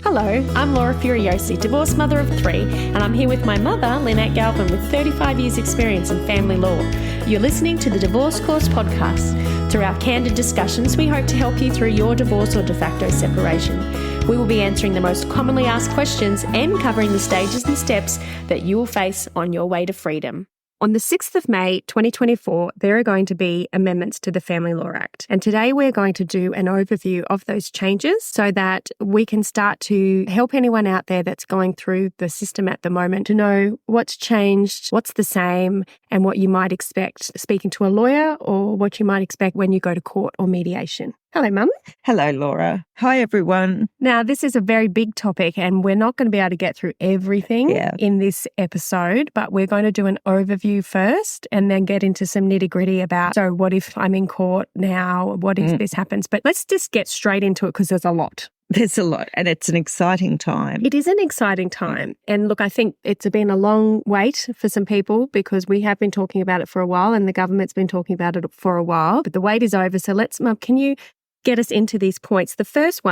Hello, I'm Laura Furiosi, divorced mother of 3, and I'm here with my mother, Lynette Galvin, with 35 years' experience in family law. You're listening to the Divorce Course podcast. Through our candid discussions, we hope to help you through your divorce or de facto separation. We will be answering the most commonly asked questions and covering the stages and steps that you will face on your way to freedom. On the 6th of May 2024, there are going to be amendments to the Family Law Act. And today we're going to do an overview of those changes so that we can start to help anyone out there that's going through the system at the moment to know what's changed, what's the same, and what you might expect speaking to a lawyer or what you might expect when you go to court or mediation. Hello, Mum. Hello, Laura. Hi, everyone. Now, this is a very big topic and we're not going to be able to get through everything in this episode, but we're going to do an overview first and then get into some nitty-gritty about, so what if I'm in court now? What if this happens? But let's just get straight into it because there's a lot. There's a lot, and it's an exciting time. It is an exciting time. And look, I think it's been a long wait for some people because we have been talking about it for a while and the government's been talking about it for a while, but the wait is over. So Mum, can you get us into these points? The first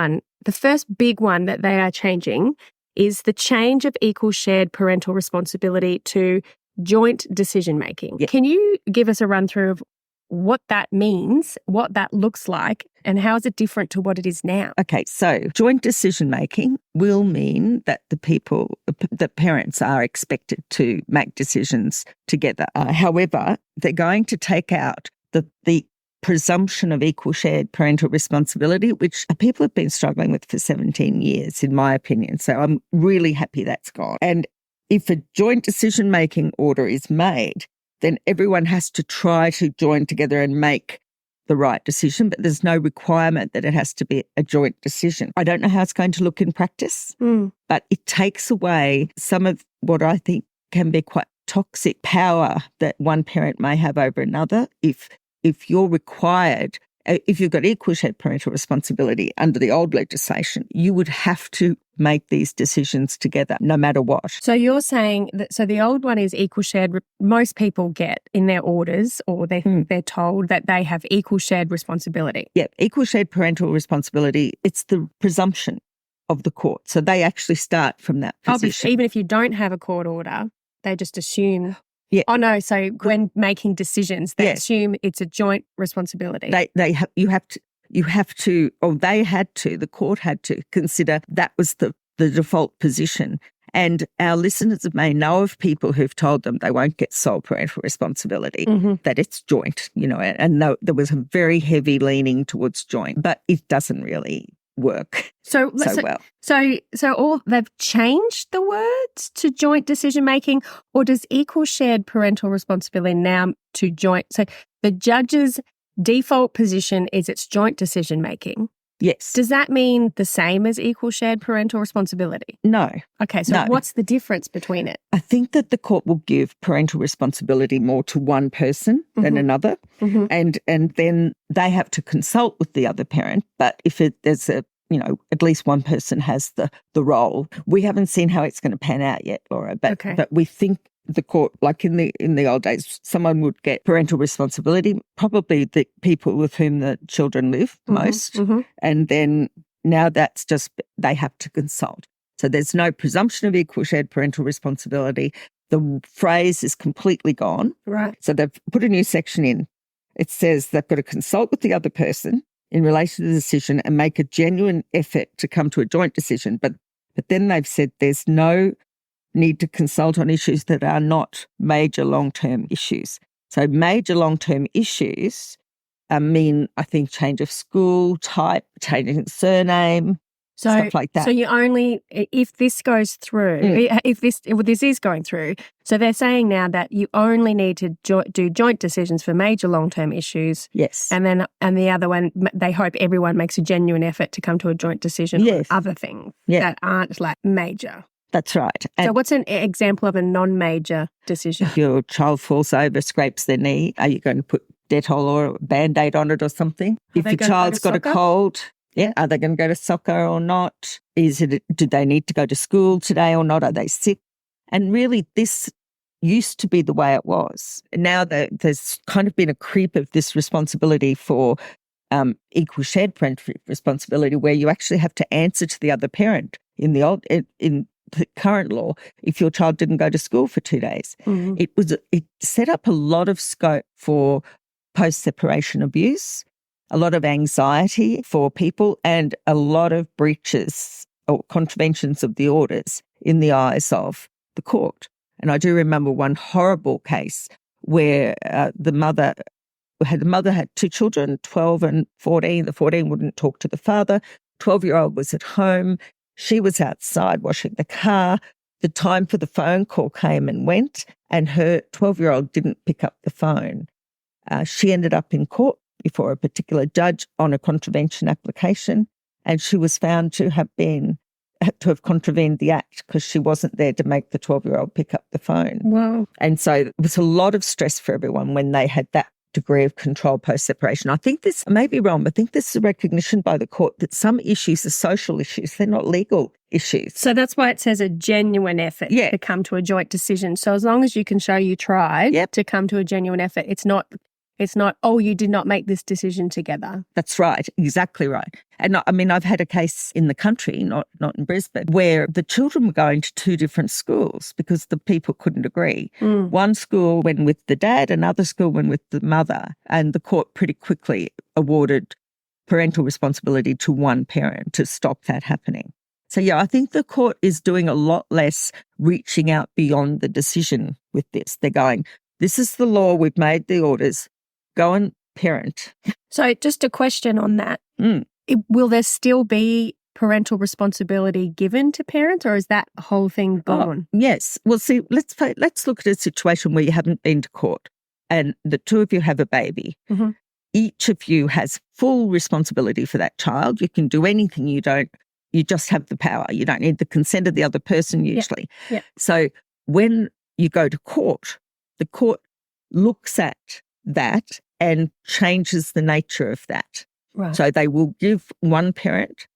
big one that they are changing is the change of equal shared parental responsibility to joint decision-making. Yeah. Can you give us a run-through of what that means, what that looks like, and how is it different to what it is now? Okay, so joint decision-making will mean that the parents are expected to make decisions together. However, they're going to take out the presumption of equal shared parental responsibility, which people have been struggling with for 17 years, in my opinion. So I'm really happy that's gone. And if a joint decision-making order is made, then everyone has to try to join together and make the right decision, but there's no requirement that it has to be a joint decision. I don't know how it's going to look in practice, but it takes away some of what I think can be quite toxic power that one parent may have over another. If you're required, if you've got equal shared parental responsibility under the old legislation, you would have to make these decisions together no matter what. So you're saying that, so the old one is equal shared, most people get in their orders or they're told that they have equal shared responsibility. Yeah, equal shared parental responsibility, it's the presumption of the court. So they actually start from that position. Even if you don't have a court order, they just assume... Yeah. Oh, no. So when making decisions, they assume it's a joint responsibility. They had to, the court had to consider that was the default position. And our listeners may know of people who've told them they won't get sole parental responsibility, that it's joint, and there was a very heavy leaning towards joint, but it doesn't really work well. So they've changed the words to joint decision making, or does equal shared parental responsibility now to joint? So the judge's default position is it's joint decision making. Yes. Does that mean the same as equal shared parental responsibility? No. Okay, so what's the difference between it? I think that the court will give parental responsibility more to one person than another, and then they have to consult with the other parent. But if there's at least one person has the role. We haven't seen how it's going to pan out yet, Laura, but we think the court, like in the old days, someone would get parental responsibility, probably the people with whom the children live most, and then now that's just they have to consult. So there's no presumption of equal shared parental responsibility. The phrase is completely gone. Right. So they've put a new section in. It says they've got to consult with the other person in relation to the decision and make a genuine effort to come to a joint decision. But then they've said there's no need to consult on issues that are not major long-term issues. So major long-term issues mean, I think, change of school type, changing surname, stuff like that. So you only, if this goes through, if this is going through, so they're saying now that you only need to do joint decisions for major long-term issues. Yes. And the other one, they hope everyone makes a genuine effort to come to a joint decision on other things that aren't like major. That's right. So what's an example of a non-major decision? If your child falls over, scrapes their knee, are you going to put Dettol or a Band-Aid on it or something? If your child's got a cold, are they going to go to soccer or not? Do they need to go to school today or not? Are they sick? And really, this used to be the way it was. Now there's kind of been a creep of this responsibility for equal shared parental responsibility where you actually have to answer to the other parent in the current law if your child didn't go to school for 2 days. It set up a lot of scope for post-separation abuse, a lot of anxiety for people, and a lot of breaches or contraventions of the orders in the eyes of the court. And I do remember one horrible case where the mother had 2 children, 12 and 14. The 14 wouldn't talk to the father. 12-year-old was at home. She was outside washing the car. The time for the phone call came and went, and her 12-year-old didn't pick up the phone. She ended up in court before a particular judge on a contravention application, and she was found to have contravened the act because she wasn't there to make the 12-year-old pick up the phone. Wow. And so it was a lot of stress for everyone when they had that degree of control post-separation. I think this, I may be wrong, but I think this is a recognition by the court that some issues are social issues. They're not legal issues. So that's why it says a genuine effort to come to a joint decision. So as long as you can show you tried to come to a genuine effort, it's not, oh, you did not make this decision together. That's right. Exactly right. And I mean, I've had a case in the country, not in Brisbane, where the children were going to 2 different schools because the people couldn't agree. One school went with the dad, another school went with the mother, and the court pretty quickly awarded parental responsibility to one parent to stop that happening. So, I think the court is doing a lot less reaching out beyond the decision with this. They're going, this is the law, we've made the orders, go and parent. So just a question on that. Will there still be parental responsibility given to parents, or is that whole thing gone? Yes. Well, see, let's look at a situation where you haven't been to court and the 2 of you have a baby. Each of you has full responsibility for that child. You can do anything. You just have the power. You don't need the consent of the other person usually. So when you go to court, the court looks at that and changes the nature of that. Right. So they will give one parent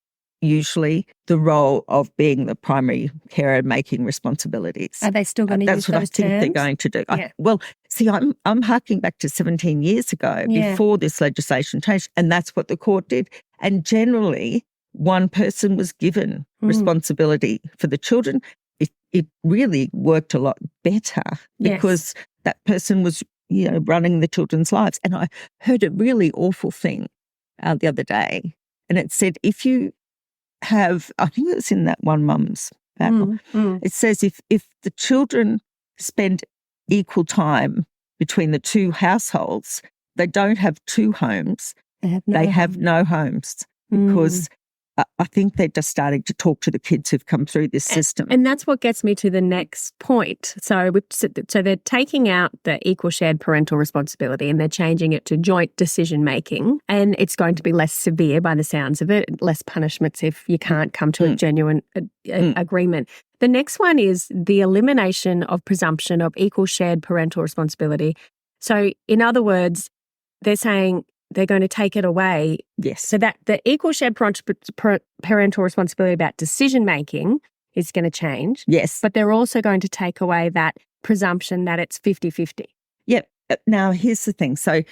usually the role of being the primary carer, making responsibilities. Are they still going to use those terms? That's what I think they're going to do. Well, see, I'm harking back to 17 years ago before this legislation changed, and that's what the court did. And generally, one person was given responsibility for the children. It really worked a lot better because that person was running the children's lives. And I heard a really awful thing the other day, and it said if you have, I think it was in that One Mum's battle, it says if the children spend equal time between the 2 households, they don't have 2 homes, they have no homes because I think they're just starting to talk to the kids who've come through this system. And that's what gets me to the next point. So they're taking out the equal shared parental responsibility and they're changing it to joint decision-making, and it's going to be less severe by the sounds of it, less punishments if you can't come to a genuine agreement. The next one is the elimination of presumption of equal shared parental responsibility. So in other words, they're saying they're going to take it away. Yes. So that the equal shared parental responsibility about decision-making is going to change. Yes. But they're also going to take away that presumption that it's 50-50. Yep. Now, here's the thing. So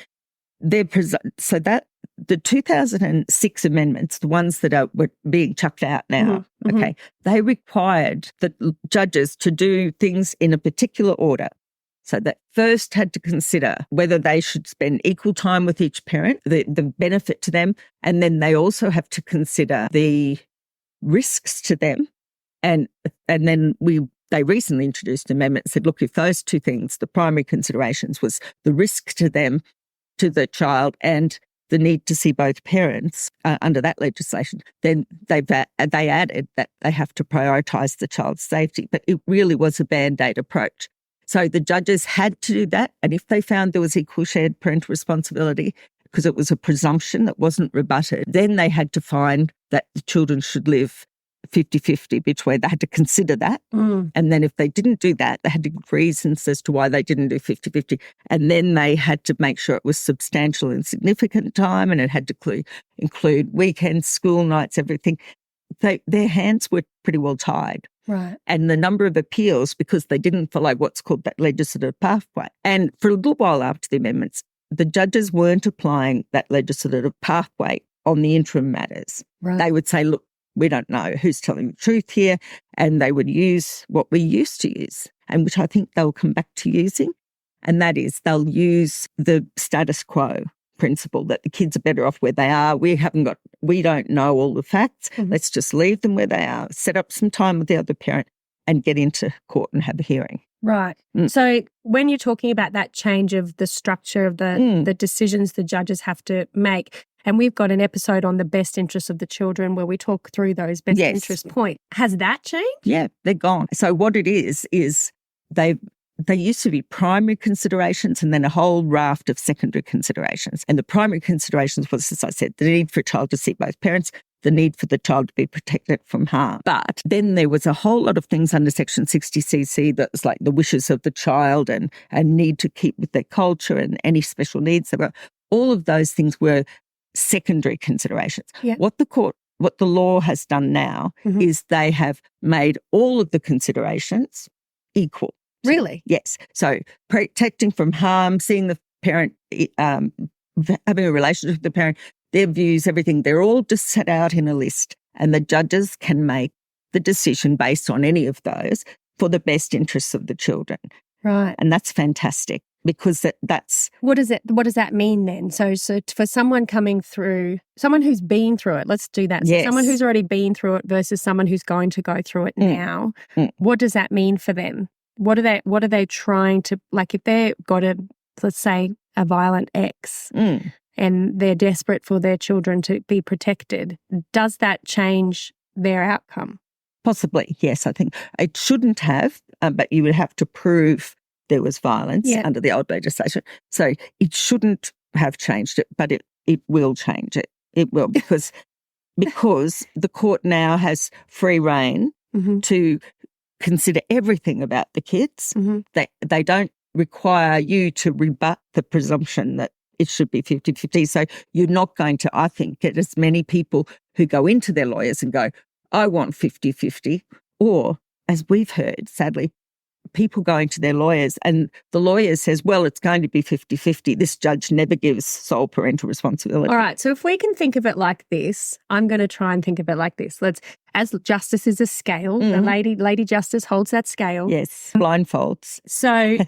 that the 2006 amendments, the ones that were being chucked out now, they required the judges to do things in a particular order. So that first had to consider whether they should spend equal time with each parent, the benefit to them, and then they also have to consider the risks to them. And then they recently introduced an amendment that said, look, if those 2 things, the primary considerations was the risk to them, to the child, and the need to see both parents under that legislation, then they added that they have to prioritise the child's safety. But it really was a Band-Aid approach. So the judges had to do that. And if they found there was equal shared parental responsibility, because it was a presumption that wasn't rebutted, then they had to find that the children should live 50-50 between. They had to consider that. And then if they didn't do that, they had to give reasons as to why they didn't do 50-50. And then they had to make sure it was substantial and significant time, and it had to include weekends, school nights, everything. Their hands were pretty well tied. Right. And the number of appeals, because they didn't follow what's called that legislative pathway. And for a little while after the amendments, the judges weren't applying that legislative pathway on the interim matters. Right. They would say, look, we don't know who's telling the truth here. And they would use what we used to use, and which I think they'll come back to using. And that is they'll use the status quo principle that the kids are better off where they are. We don't know all the facts. Let's just leave them where they are, set up some time with the other parent and get into court and have a hearing. Right. So when you're talking about that change of the structure of the decisions the judges have to make, and we've got an episode on the best interests of the children where we talk through those best interest points. Has that changed? Yeah, they're gone. So what it is they used to be primary considerations and then a whole raft of secondary considerations. And the primary considerations was, as I said, the need for a child to see both parents, the need for the child to be protected from harm. But then there was a whole lot of things under Section 60cc that was like the wishes of the child and need to keep with their culture and any special needs. All of those things were secondary considerations. Yeah. What the law has done now is they have made all of the considerations equal. Really? Yes. So protecting from harm, seeing the parent, having a relationship with the parent, their views, everything, they're all just set out in a list, and the judges can make the decision based on any of those for the best interests of the children. Right. And that's fantastic because that's... What does that mean then? So for someone coming through, someone who's been through it, let's do that. So Yes. someone who's already been through it versus someone who's going to go through it now, what does that mean for them? What are they trying to, like if they've got let's say a violent ex and they're desperate for their children to be protected, does that change their outcome? Possibly, yes, I think. It shouldn't have, but you would have to prove there was violence under the old legislation. So it shouldn't have changed it, but it will change it. It will because the court now has free rein to consider everything about the kids. They don't require you to rebut the presumption that it should be 50-50. So you're not going to, I think, get as many people who go into their lawyers and go, I want 50-50. Or, as we've heard, sadly, people going to their lawyers and the lawyer says, well, it's going to be 50-50. This judge never gives sole parental responsibility. All right. So if we can think of it like this, I'm going to try and think of it like this. As justice is a scale, the lady justice holds that scale. Yes, blindfolds. So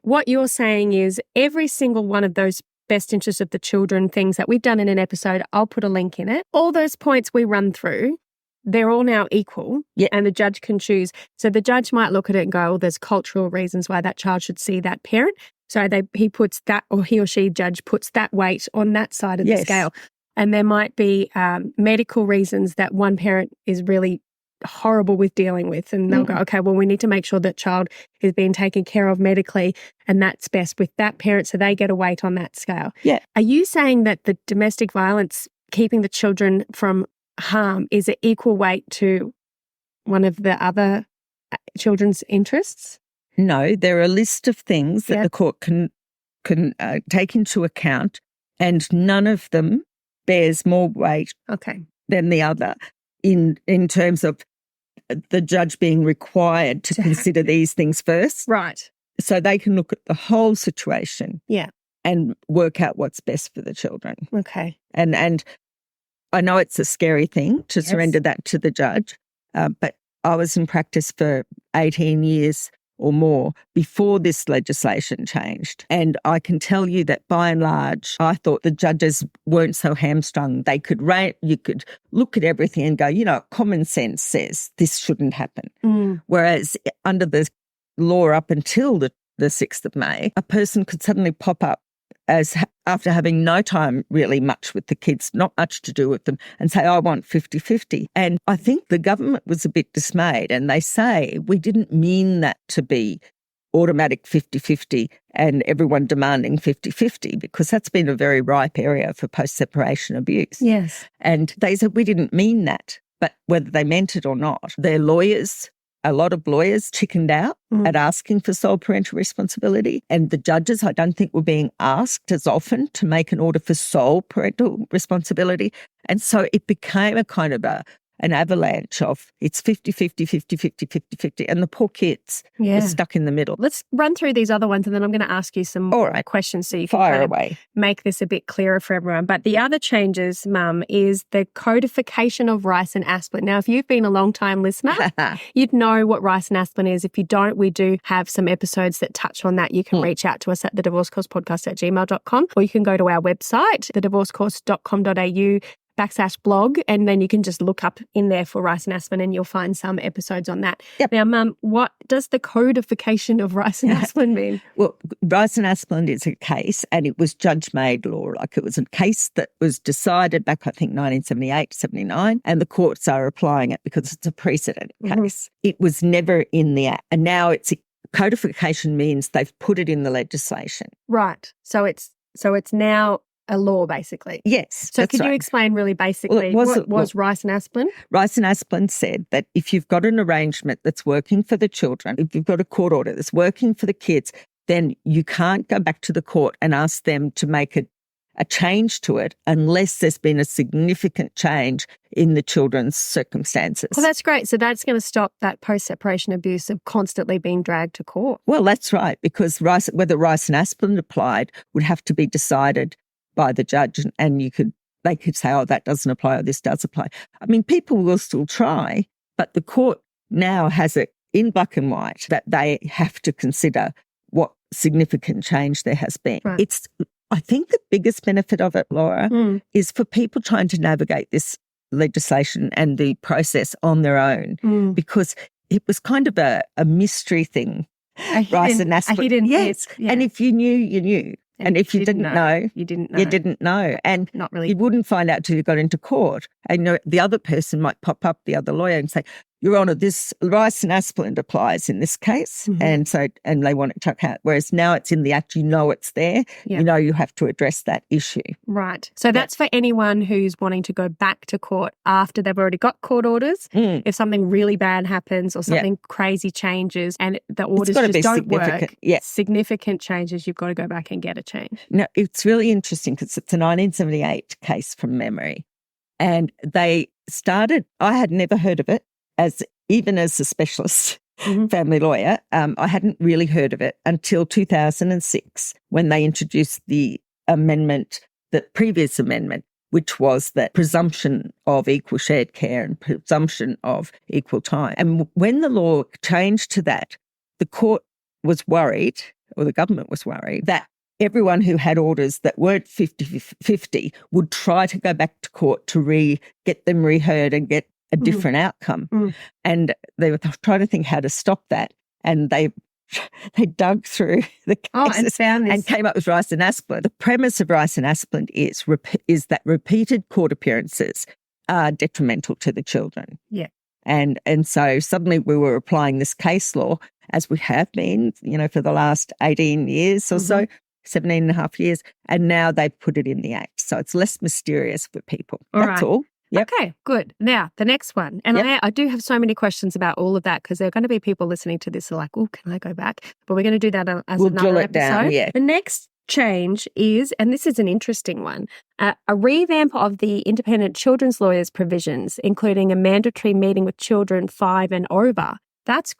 what you're saying is every single one of those best interests of the children things that we've done in an episode, I'll put a link in it. All those points we run through, they're all now equal and the judge can choose. So the judge might look at it and go, oh, there's cultural reasons why that child should see that parent. So he puts that, or he or she judge puts that weight on that side of the scale. And there might be medical reasons that one parent is really horrible with dealing with. And they'll go, okay, well, we need to make sure that child is being taken care of medically and that's best with that parent. So they get a weight on that scale. Yeah. Are you saying that the domestic violence, keeping the children from harm, is an equal weight to one of the other children's interests? No, there are a list of things that the court can take into account, and none of them bears more weight than the other in terms of the judge being required to consider these things first. Right. So they can look at the whole situation and work out what's best for the children. Okay. And I know it's a scary thing to surrender that to the judge, but I was in practice for 18 years or more before this legislation changed. And I can tell you that by and large, I thought the judges weren't so hamstrung. They could you could look at everything and go, common sense says this shouldn't happen. Whereas under the law up until the 6th of May, a person could suddenly pop up after having no time really much with the kids, not much to do with them, and say, I want 50-50. And I think the government was a bit dismayed, and they say, we didn't mean that to be automatic 50-50 and everyone demanding 50-50, because that's been a very ripe area for post-separation abuse. Yes. And they said, we didn't mean that. But whether they meant it or not, their lawyers, a lot of lawyers chickened out at asking for sole parental responsibility, and the judges, I don't think, were being asked as often to make an order for sole parental responsibility. And so it became a kind of an avalanche of it's 50-50, 50-50, 50-50, and the poor kids are stuck in the middle. Let's run through these other ones and then I'm going to ask you some questions so you can fire away. Make this a bit clearer for everyone. But the other changes, Mum, is the codification of rice and aspirin. Now, if you've been a long time listener, you'd know what rice and aspirin is. If you don't, we do have some episodes that touch on that. You can reach out to us at thedivorcecourspodcast@gmail.com, or you can go to our website, thedivorcecourse.com.au/blog, and then you can just look up in there for rice and aspirin and you'll find some episodes on that. Yep. Now, Mum, what does the codification of rice and aspirin mean? Well, rice and aspirin is a case, and it was judge-made law. Like, it was a case that was decided back, I think, 1978, 79, and the courts are applying it because it's a precedent case. It was never in the Act, and now codification means they've put it in the legislation. Right. So it's now a law, basically. Yes. So could you explain really basically what was rice and aspirin? Rice and aspirin said that if you've got an arrangement that's working for the children, if you've got a court order that's working for the kids, then you can't go back to the court and ask them to make a change to it unless there's been a significant change in the children's circumstances. Well, that's great. So that's going to stop that post-separation abuse of constantly being dragged to court. Well, that's right, because whether rice and aspirin applied would have to be decided by the judge, and they could say, oh, that doesn't apply or this does apply. I mean, people will still try, but the court now has it in black and white that they have to consider what significant change there has been. Right. I think the biggest benefit of it, Laura, is for people trying to navigate this legislation and the process on their own, because it was kind of a mystery thing. Rice and aspirin. Yes. Yeah. And if you knew, you knew. And if you didn't know, you didn't know. You didn't know. And not really. You wouldn't find out till you got into court. And the other person might pop up, the other lawyer, and say, Your Honour, this rice and aspirin applies in this case. And they want it chucked out. Whereas now it's in the Act, you know it's there. You know you have to address that issue. Right. So that's for anyone who's wanting to go back to court after they've already got court orders. If something really bad happens or something crazy changes and the orders just don't work, significant changes, you've got to go back and get a change. Now, it's really interesting because it's a 1978 case from memory. And they started, I had never heard of it, even as a specialist family lawyer. I hadn't really heard of it until 2006 when they introduced the previous amendment, which was that presumption of equal shared care and presumption of equal time. And when the law changed to that, the court was worried, or the government was worried, that everyone who had orders that weren't 50-50 would try to go back to court to get them reheard and get a different outcome. And they were trying to think how to stop that. And they dug through the cases and came up with rice and aspirin. The premise of rice and aspirin is that repeated court appearances are detrimental to the children. Yeah. And so suddenly we were applying this case law, as we have been, for the last 18 years or so, 17 and a half years, and now they've put it in the Act. So it's less mysterious for people. That's all. Yep. Okay, good. Now, the next one. And I do have so many questions about all of that because there are going to be people listening to this who are like, oh, can I go back? But we're going to do that as another episode. Down, The next change is, and this is an interesting one, a revamp of the independent children's lawyers provisions, including a mandatory meeting with children 5 and over. That's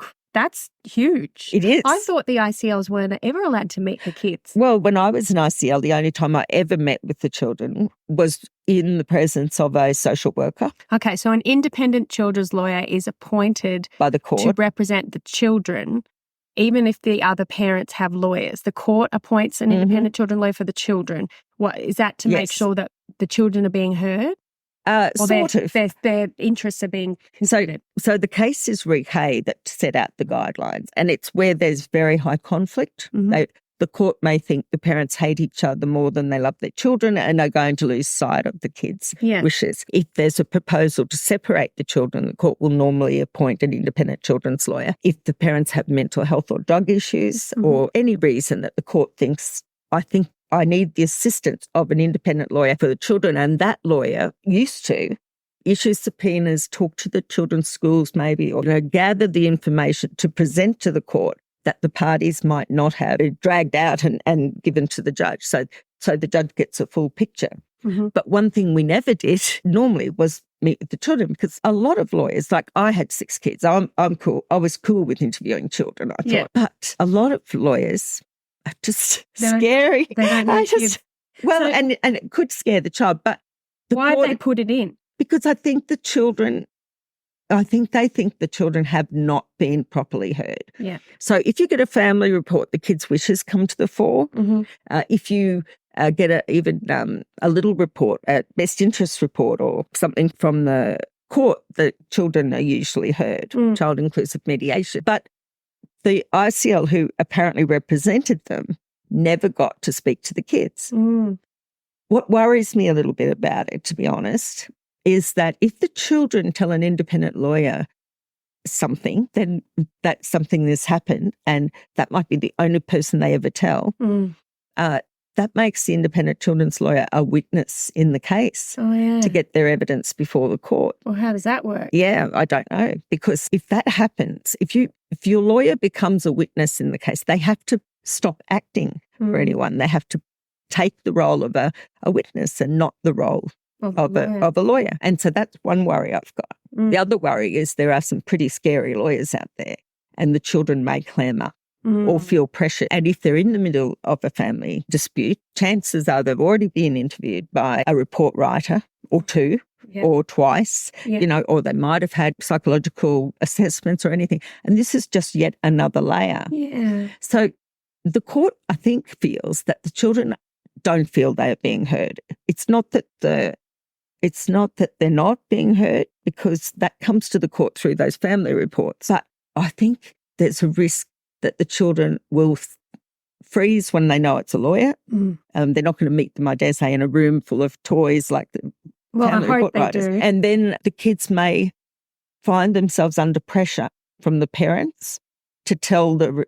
huge. It is. I thought the ICLs weren't ever allowed to meet the kids. Well, when I was an ICL, the only time I ever met with the children was in the presence of a social worker. Okay, so an independent children's lawyer is appointed by the court to represent the children, even if the other parents have lawyers. The court appoints an independent children's lawyer for the children. What is that to make sure that the children are being heard? Their interests are being considered. So the case is RECAE that set out the guidelines, and it's where there's very high conflict. The court may think the parents hate each other more than they love their children and are going to lose sight of the kids' wishes. If there's a proposal to separate the children, the court will normally appoint an independent children's lawyer. If the parents have mental health or drug issues or any reason that the court thinks, I need the assistance of an independent lawyer for the children, and that lawyer used to issue subpoenas, talk to the children's schools maybe, or gather the information to present to the court that the parties might not have dragged out and given to the judge. So the judge gets a full picture. But one thing we never did normally was meet with the children, because a lot of lawyers, like I had 6 kids. I'm cool. I was cool with interviewing children, I thought. Yeah. But a lot of lawyers are just They scary. don't need kids. Well, So- and it could scare the child, but Why have they put it in? because I think they think the children have not been properly heard. Yeah. So if you get a family report, the kids' wishes come to the fore. Mm-hmm. If you get a little report, a best interest report or something from the court, the children are usually heard, child inclusive mediation. But the ICL who apparently represented them never got to speak to the kids. Mm. What worries me a little bit about it, to be honest, is that if the children tell an independent lawyer something, then that's something that's happened, and that might be the only person they ever tell. That makes the independent children's lawyer a witness in the case to get their evidence before the court. Well, how does that work? Yeah, I don't know. Because if that happens, if your lawyer becomes a witness in the case, they have to stop acting for anyone. They have to take the role of a witness and not the role of a lawyer. And so that's one worry I've got. The other worry is there are some pretty scary lawyers out there, and the children may clam up or feel pressure. And if they're in the middle of a family dispute, chances are they've already been interviewed by a report writer or 2 or twice, or they might have had psychological assessments or anything. And this is just yet another layer. Yeah. So the court, I think, feels that the children don't feel they are being heard. It's not that they're not being heard, because that comes to the court through those family reports. But I think there's a risk that the children will freeze when they know it's a lawyer. They're not going to meet them, I dare say, in a room full of toys like the family report writers. And then the kids may find themselves under pressure from the parents to tell the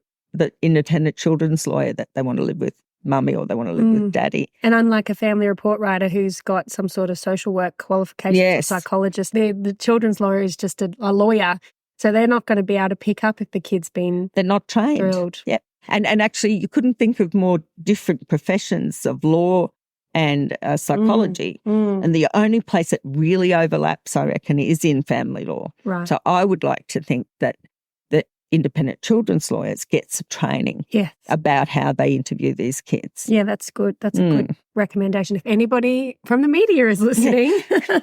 independent children's lawyer that they want to live with mummy or they want to live with daddy. And unlike a family report writer who's got some sort of social work qualification or psychologist, the children's lawyer is just a lawyer. So they're not going to be able to pick up if the kid's been They're not trained. drilled. Yeah. And actually you couldn't think of more different professions of law and psychology. And the only place it really overlaps, I reckon, is in family law. Right. So I would like to think that independent children's lawyers get some training about how they interview these kids. Yeah, that's good. That's a good recommendation. If anybody from the media is listening.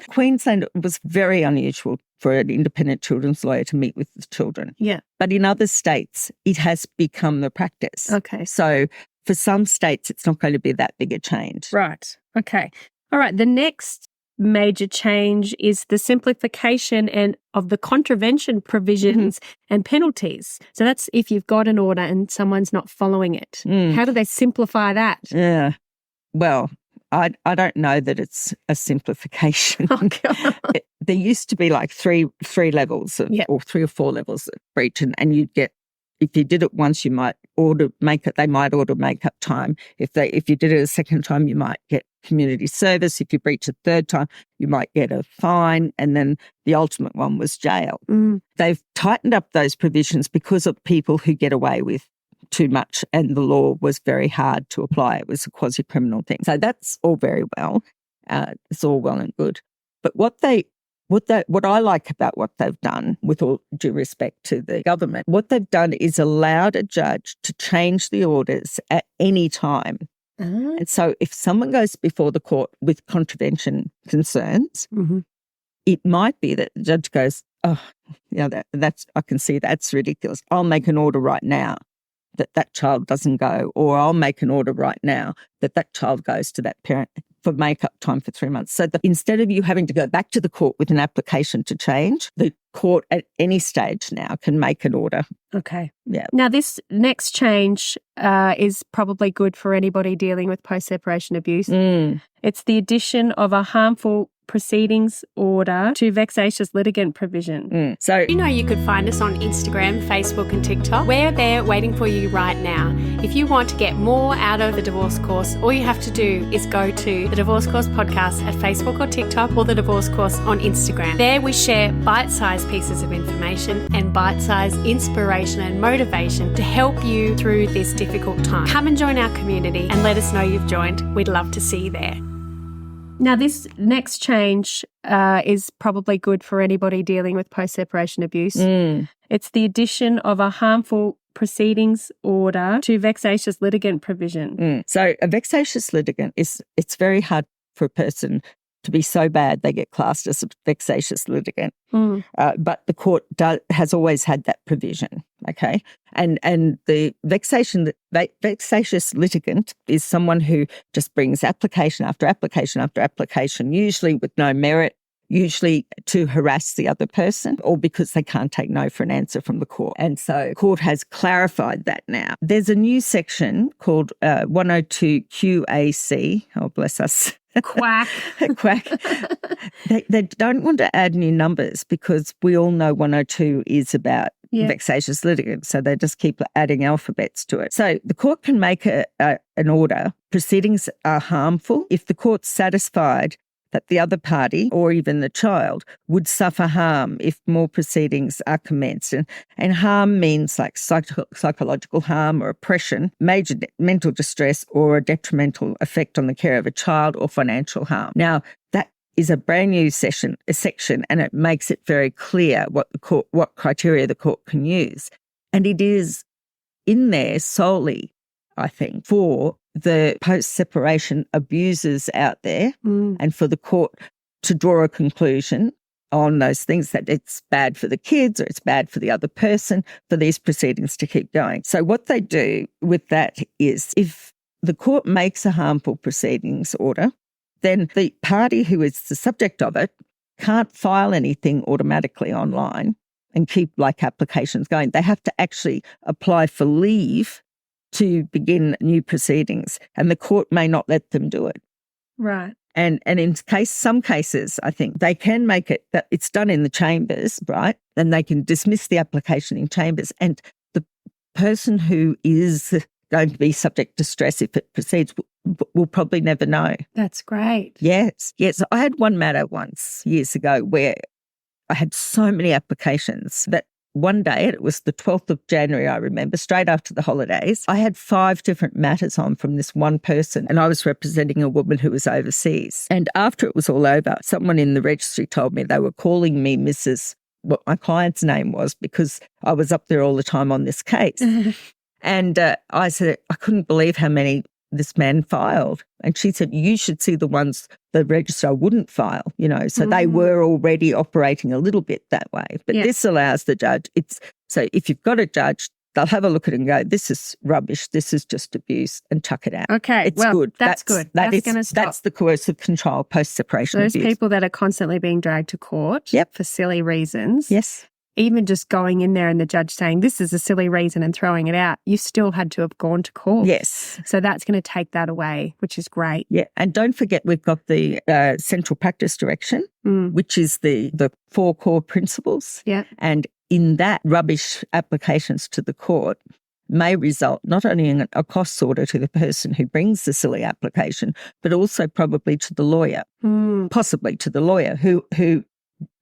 Queensland was very unusual for an independent children's lawyer to meet with the children. Yeah. But in other states, it has become the practice. Okay. So for some states, it's not going to be that big a change. Right. Okay. All right. The next major change is the simplification of the contravention provisions and penalties. So that's if you've got an order and someone's not following it. How do they simplify that? Yeah. Well, I don't know that it's a simplification. Oh, God. There used to be like three levels or 3 or 4 levels of breach, and you'd get, if you did it once, you might they might order make-up time. If you did it a second time, you might get community service. If you breach a third time, you might get a fine. And then the ultimate one was jail. They've tightened up those provisions because of people who get away with too much, and the law was very hard to apply. It was a quasi-criminal thing. So that's all very well. It's all well and good. But what I like about what they've done, with all due respect to the government, what they've done is allowed a judge to change the orders at any time. And so if someone goes before the court with contravention concerns, it might be that the judge goes, oh, that's I can see that's ridiculous. I'll make an order right now that child doesn't go, or I'll make an order right now that child goes to that parent for make-up time for 3 months. So instead of you having to go back to the court with an application to change, the court at any stage now can make an order. Okay. Yeah. Now, this next change is probably good for anybody dealing with post-separation abuse. It's the addition of a harmful proceedings order to vexatious litigant provision. So you know you could find us on Instagram, Facebook and TikTok. We're there waiting for you right now. If you want to get more out of the Divorce Course, all you have to do is go to the Divorce Course podcast at Facebook or TikTok, or the Divorce Course on Instagram. There we share bite-sized pieces of information and bite-sized inspiration and motivation to help you through this difficult time. Come and join our community and let us know you've joined. We'd love to see you there. Now, this next change is probably good for anybody dealing with post-separation abuse. It's the addition of a harmful proceedings order to vexatious litigant provision. So a vexatious litigant it's very hard for a person to be so bad they get classed as a vexatious litigant. But the court has always had that provision, okay? And the vexatious litigant is someone who just brings application after application after application, usually with no merit, usually to harass the other person or because they can't take no for an answer from the court. And so the court has clarified that now. There's a new section called 102 QAC. Oh, bless us. Quack. Quack. They don't want to add new numbers because we all know 102 is about vexatious litigants, so they just keep adding alphabets to it. So the court can make an order. Proceedings are harmful if the court's satisfied that the other party or even the child would suffer harm if more proceedings are commenced. And harm means like psychological harm or oppression, major mental distress or a detrimental effect on the care of a child or financial harm. Now, that is a brand new section, and it makes it very clear what criteria the court can use. And it is in there solely, I think, for the post-separation abusers out there and for the court to draw a conclusion on those things, that it's bad for the kids or it's bad for the other person, for these proceedings to keep going. So what they do with that is if the court makes a harmful proceedings order, then the party who is the subject of it can't file anything automatically online and keep applications going. They have to actually apply for leave to begin new proceedings, and the court may not let them do it. Right. And in some cases, I think they can make it that it's done in the chambers, right? And they can dismiss the application in chambers, and the person who is going to be subject to stress if it proceeds will probably never know. That's great. Yes. I had one matter once years ago where I had so many applications that one day, it was the 12th of January, I remember, straight after the holidays, I had 5 different matters on from this one person, and I was representing a woman who was overseas. And after it was all over, someone in the registry told me they were calling me Mrs. what my client's name was because I was up there all the time on this case. And I said, I couldn't believe how many this man filed. And she said, you should see the ones the registrar wouldn't file, so they were already operating a little bit that way. But this allows the judge, so if you've got a judge, they'll have a look at it and go, this is rubbish, this is just abuse, and chuck it out. Okay, it's good. That's good. That's going to stop. That's the coercive control post-separation Those abuse. people that are constantly being dragged to court for silly reasons. Yes. Even just going in there and the judge saying this is a silly reason and throwing it out, you still had to have gone to court. Yes. So that's going to take that away, which is great. Yeah. And don't forget we've got the central practice direction, which is the 4 core principles. Yeah. And in that, rubbish applications to the court may result not only in a costs order to the person who brings the silly application, but also probably to the lawyer, possibly to the lawyer who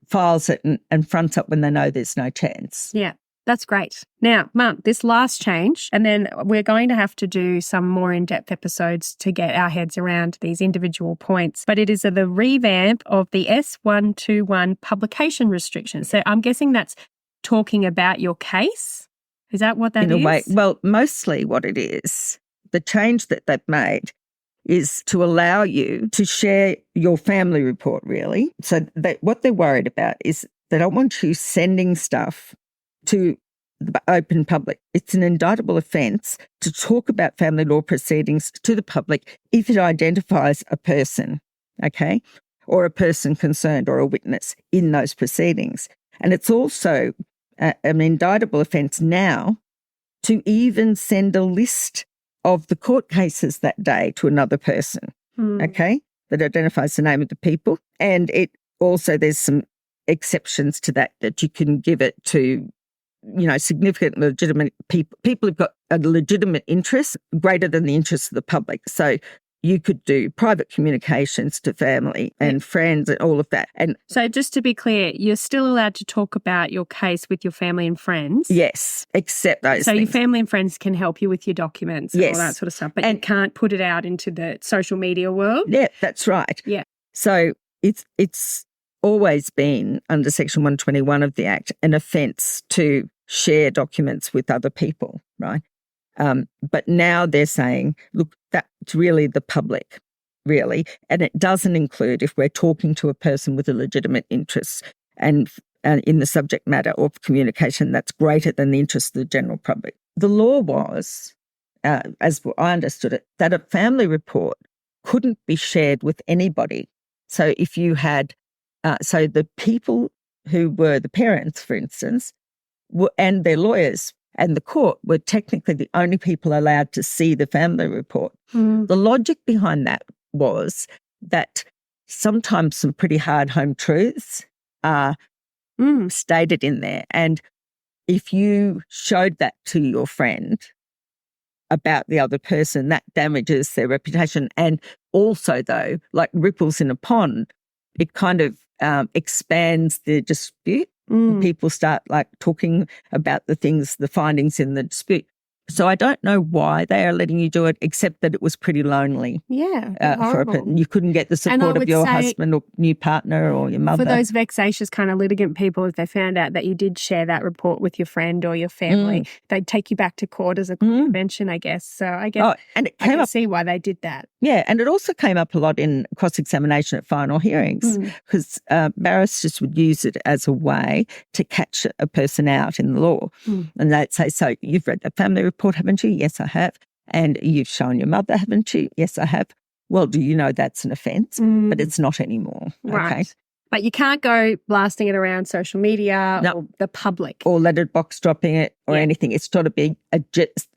files it and fronts up when they know there's no chance. Yeah, that's great. Now, Mum, this last change, and then we're going to have to do some more in-depth episodes to get our heads around these individual points, but it is the revamp of the S121 publication restrictions. So I'm guessing that's talking about your case? Is that what that is? In a way, well, mostly what it is, the change that they've made is to allow you to share your family report, really. So what they're worried about is they don't want you sending stuff to the open public. It's an indictable offence to talk about family law proceedings to the public if it identifies a person, okay, or a person concerned or a witness in those proceedings. And it's also an indictable offence now to even send a list of the court cases that day to another person, okay, that identifies the name of the people. And it also, there's some exceptions to that you can give it to, significant legitimate people who've got a legitimate interest greater than the interests of the public. So you could do private communications to family and friends and all of that. And so just to be clear, you're still allowed to talk about your case with your family and friends? Yes, except those So things. your family and friends can help you with your documents and all that sort of stuff, but you can't put it out into the social media world? Yeah, that's right. Yeah. So it's always been under Section 121 of the Act an offence to share documents with other people, right? But now they're saying, look, that's really the public, really, and it doesn't include if we're talking to a person with a legitimate interest and in the subject matter of communication that's greater than the interest of the general public. The law was, as I understood it, that a family report couldn't be shared with anybody. So if you had, so the people who were the parents, for instance, and their lawyers and the court were technically the only people allowed to see the family report. The logic behind that was that sometimes some pretty hard home truths are stated in there. And if you showed that to your friend about the other person, that damages their reputation. And also, though, like ripples in a pond, it kind of expands the dispute. People start like talking about the things, the findings in the dispute. So I don't know why they are letting you do it, except that it was pretty lonely. Yeah, you couldn't get the support of your husband or new partner or your mother. For those vexatious kind of litigant people, if they found out that you did share that report with your friend or your family, they'd take you back to court as a convention, I guess. So I guess and it I came can up, see why they did that. Yeah, and it also came up a lot in cross-examination at final hearings because barristers would use it as a way to catch a person out in the law. And they'd say, so you've read the family report, haven't you? Yes, I have. And you've shown your mother, haven't you? Yes, I have. Well, do you know that's an offence? But it's not anymore. Right. Okay. But you can't go blasting it around social media or the public. Or letterbox dropping it or anything. It's got to be a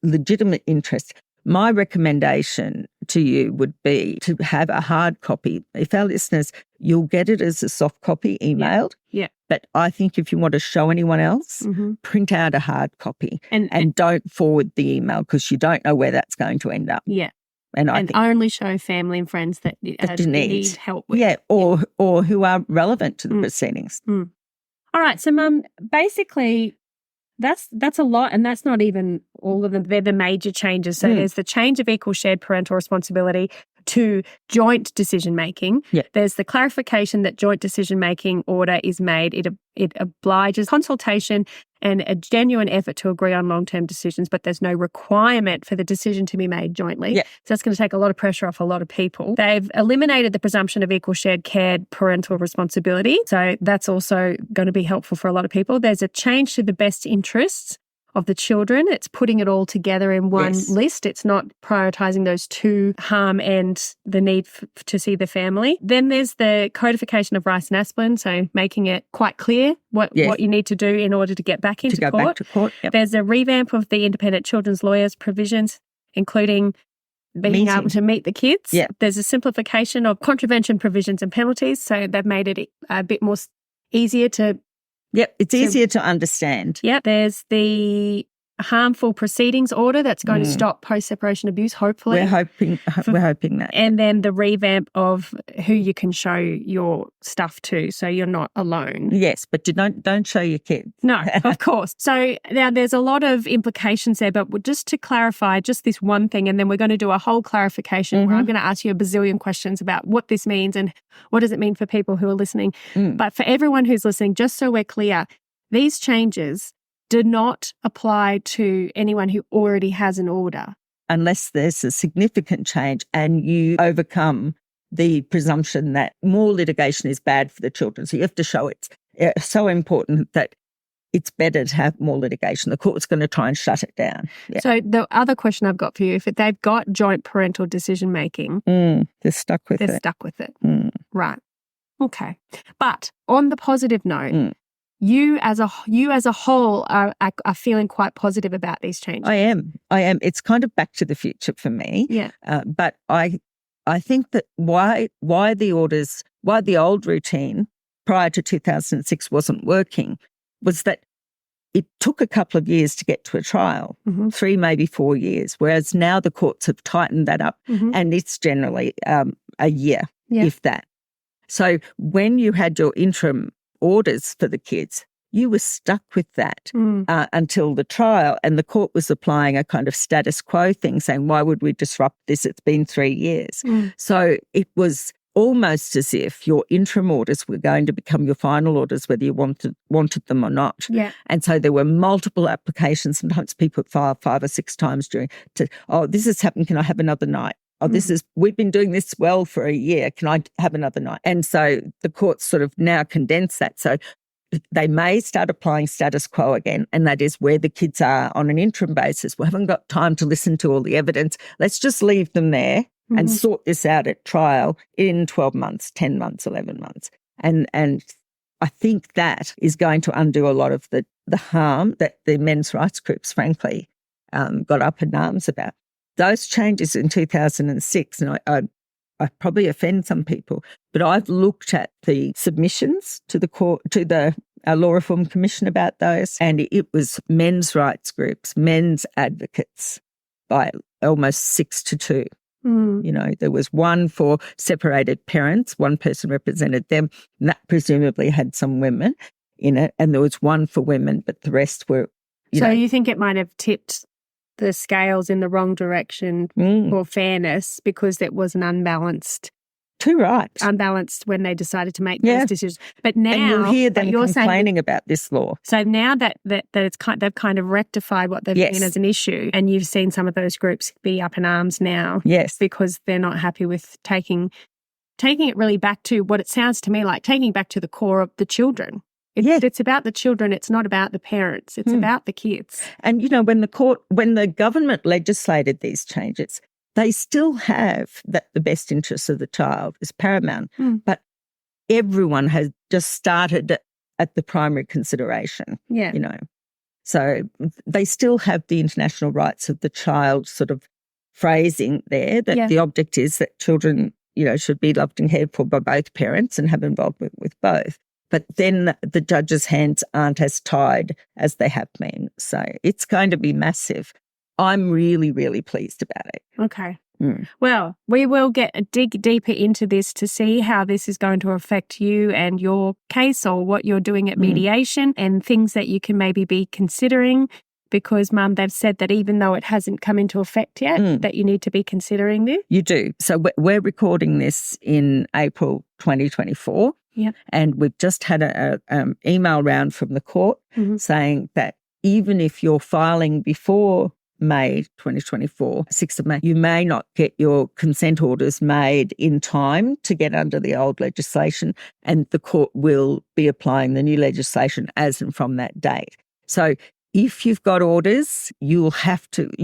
legitimate interest. My recommendation to you would be to have a hard copy. If our listeners, you'll get it as a soft copy emailed. Yeah. But I think if you want to show anyone else, print out a hard copy and don't forward the email because you don't know where that's going to end up. Yeah. And I think only show family and friends that need help with. Yeah, or who are relevant to the proceedings. All right. So, Mum, basically that's a lot, and that's not even all of them. They're the major changes. So there's the change of equal shared parental responsibility to joint decision-making. Yeah. There's the clarification that joint decision-making order is made. It obliges consultation and a genuine effort to agree on long-term decisions, but there's no requirement for the decision to be made jointly. Yeah. So that's going to take a lot of pressure off a lot of people. They've eliminated the presumption of equal shared cared parental responsibility. So that's also going to be helpful for a lot of people. There's a change to the best interests of the children. It's putting it all together in one list. It's not prioritising those two, harm and the need to see the family. Then there's the codification of rice and aspirin, so making it quite clear what you need to do in order to get back into court. Back to court. Yep. There's a revamp of the independent children's lawyers provisions, including being able to meet the kids. Yeah. There's a simplification of contravention provisions and penalties, so they've made it a bit more easier to it's easier to understand. Yep. There's the harmful proceedings order that's going to stop post-separation abuse, hopefully. We're hoping that. And then the revamp of who you can show your stuff to, so you're not alone. Yes, but don't show your kids. No, of course. So now there's a lot of implications there, but just to clarify just this one thing, and then we're going to do a whole clarification where I'm going to ask you a bazillion questions about what this means and what does it mean for people who are listening. But for everyone who's listening, just so we're clear, these changes do not apply to anyone who already has an order. Unless there's a significant change and you overcome the presumption that more litigation is bad for the children. So you have to show it's so important that it's better to have more litigation. The court's going to try and shut it down. Yeah. So the other question I've got for you, if they've got joint parental decision-making, they're stuck with it. They're stuck with it. Right. Okay. But on the positive note, you as a whole are feeling quite positive about these changes. I am. It's kind of back to the future for me. Yeah. But I think that why the old routine prior to 2006 wasn't working was that it took a couple of years to get to a trial, 3, maybe 4 years, whereas now the courts have tightened that up and it's generally a year, if that. So when you had your interim orders for the kids, you were stuck with that until the trial, and the court was applying a kind of status quo thing, saying, why would we disrupt this? It's been 3 years. So it was almost as if your interim orders were going to become your final orders, whether you wanted them or not. Yeah. And so there were multiple applications. Sometimes people file 5 or 6 times this has happened. Can I have another night? Oh, we've been doing this well for a year. Can I have another night? And so the courts sort of now condense that. So they may start applying status quo again, and that is where the kids are on an interim basis. We haven't got time to listen to all the evidence. Let's just leave them there and sort this out at trial in 12 months, 10 months, 11 months. And I think that is going to undo a lot of the harm that the men's rights groups, frankly, got up in arms about. Those changes in 2006, and I probably offend some people, but I've looked at the submissions to the court, to our Law Reform Commission about those, and it was men's rights groups, men's advocates by almost 6-2. You know, there was one for separated parents, one person represented them, and that presumably had some women in it, and there was one for women, but the rest were, you think it might have tipped the scales in the wrong direction for fairness because it was an unbalanced. Too right. Unbalanced when they decided to make those decisions. But now, and you'll hear them complaining about this law. So now that they've kind of rectified what they've seen as an issue, and you've seen some of those groups be up in arms now. Yes, because they're not happy with taking it really back to what it sounds to me like, taking back to the core of the children. It's about the children. It's not about the parents. It's about the kids. And, when the government legislated these changes, they still have that the best interests of the child is paramount. But everyone has just started at the primary consideration, So they still have the international rights of the child sort of phrasing there, that the object is that children, should be loved and cared for by both parents and have involvement with both. But then the judges' hands aren't as tied as they have been. So it's going to be massive. I'm really, really pleased about it. Okay. Well, we will dig deeper into this to see how this is going to affect you and your case, or what you're doing at mediation, and things that you can maybe be considering. Because, Mum, they've said that even though it hasn't come into effect yet, that you need to be considering this. You do. So we're recording this in April 2024. Yeah. And we've just had an email round from the court saying that even if you're filing before May 2024, 6th of May, you may not get your consent orders made in time to get under the old legislation, and the court will be applying the new legislation as and from that date. So if you've got orders, you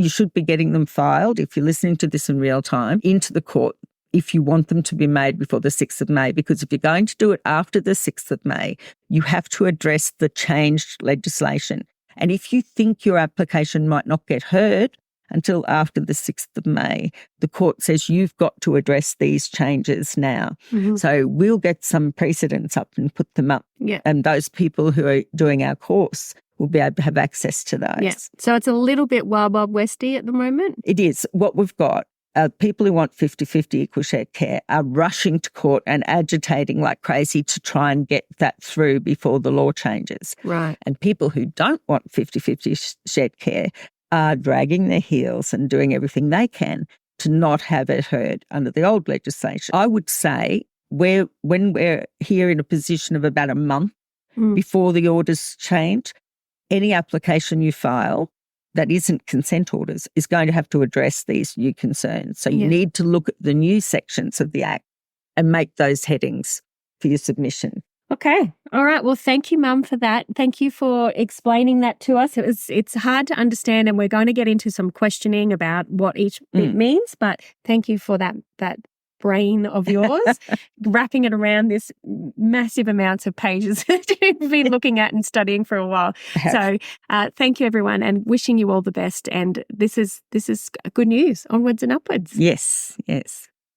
should be getting them filed, if you're listening to this in real time, into the court if you want them to be made before the 6th of May, because if you're going to do it after the 6th of May, you have to address the changed legislation. And if you think your application might not get heard until after the 6th of May, the court says you've got to address these changes now. So we'll get some precedents up and put them up. Yeah. And those people who are doing our course will be able to have access to those. Yeah. So it's a little bit wild westy at the moment? It is. What we've got, people who want 50-50 equal shared care are rushing to court and agitating like crazy to try and get that through before the law changes. Right. And people who don't want 50-50 shared care are dragging their heels and doing everything they can to not have it heard under the old legislation. I would say when we're here in a position of about a month before the orders change, any application you file that isn't consent orders is going to have to address these new concerns. So you need to look at the new sections of the Act and make those headings for your submission. Okay. All right. Well, thank you, Mum, for that. Thank you for explaining that to us. It's hard to understand, and we're going to get into some questioning about what each bit means, but thank you for that brain of yours, wrapping it around this massive amounts of pages that you've been looking at and studying for a while. So thank you, everyone, and wishing you all the best. And this is good news. Onwards and upwards. Yes.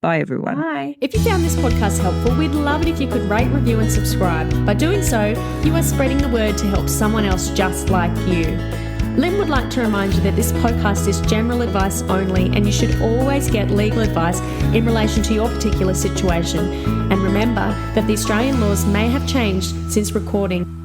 Bye, everyone. Bye. If you found this podcast helpful, we'd love it if you could rate, review and subscribe. By doing so, you are spreading the word to help someone else just like you. Lynn would like to remind you that this podcast is general advice only, and you should always get legal advice in relation to your particular situation. And remember that the Australian laws may have changed since recording.